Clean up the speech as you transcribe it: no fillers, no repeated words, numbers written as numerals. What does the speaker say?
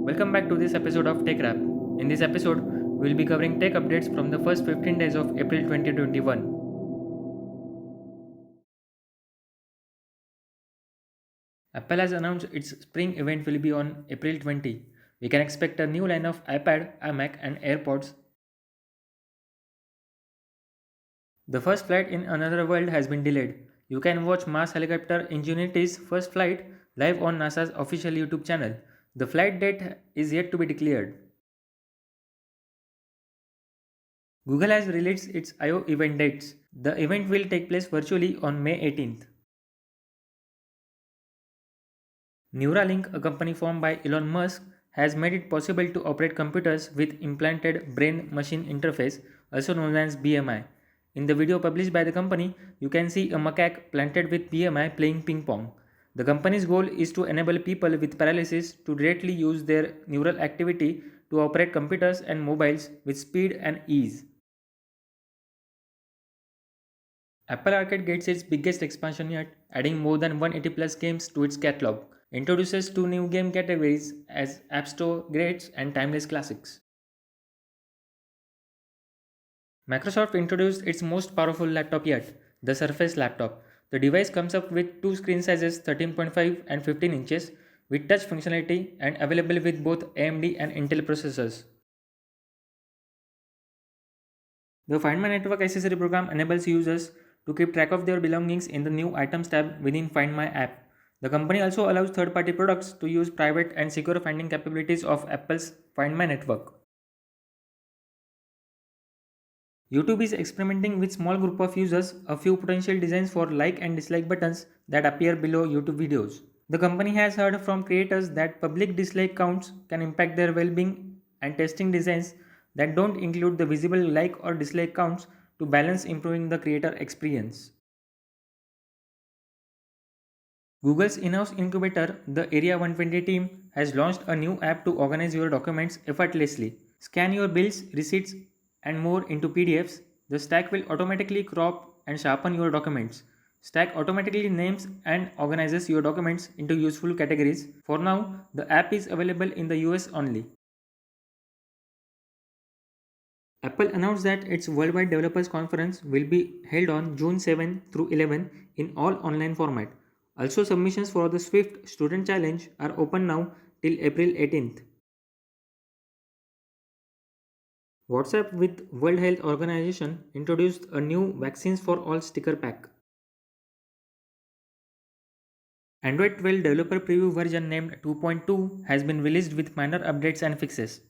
Welcome back to this episode of Tech Wrap. In this episode, we'll be covering tech updates from the first 15 days of April 2021. Apple has announced its spring event will be on April 20. We can expect a new line of iPad, iMac, and AirPods. The first flight in Another World has been delayed. You can watch Mars helicopter Ingenuity's first flight live on NASA's official YouTube channel. The flight date is yet to be declared. Google has released its I/O event dates. The event will take place virtually on May 18th. Neuralink, a company formed by Elon Musk, has made it possible to operate computers with implanted brain machine interface, also known as BMI. In the video published by the company, you can see a macaque planted with BMI playing ping pong. The company's goal is to enable people with paralysis to directly use their neural activity to operate computers and mobiles with speed and ease. Apple Arcade gets its biggest expansion yet, adding more than 180 plus games to its catalog. Introduces two new game categories as App Store Greats and Timeless Classics. Microsoft introduced its most powerful laptop yet, the Surface Laptop. The device comes up with two screen sizes 13.5 and 15 inches with touch functionality and available with both AMD and Intel processors. The Find My Network accessory program enables users to keep track of their belongings in the new Items tab within Find My app. The company also allows third-party products to use private and secure finding capabilities of Apple's Find My network. YouTube is experimenting with small group of users a few potential designs for like and dislike buttons that appear below YouTube videos. The company has heard from creators that public dislike counts can impact their well-being and testing designs that don't include the visible like or dislike counts to balance improving the creator experience. Google's in-house incubator, the Area 120 team, has launched a new app to organize your documents effortlessly. Scan your bills, receipts, and more into PDFs. The stack will automatically crop and sharpen your documents. Stack automatically names and organizes your documents into useful categories. For now, the app is available in the US only. Apple announced that its Worldwide Developers Conference will be held on June 7 through 11 in all online format. Also, submissions for the Swift Student Challenge are open now till April 18th. WhatsApp with World Health Organization introduced a new Vaccines for All sticker pack. Android 12 developer preview version named 2.2 has been released with minor updates and fixes.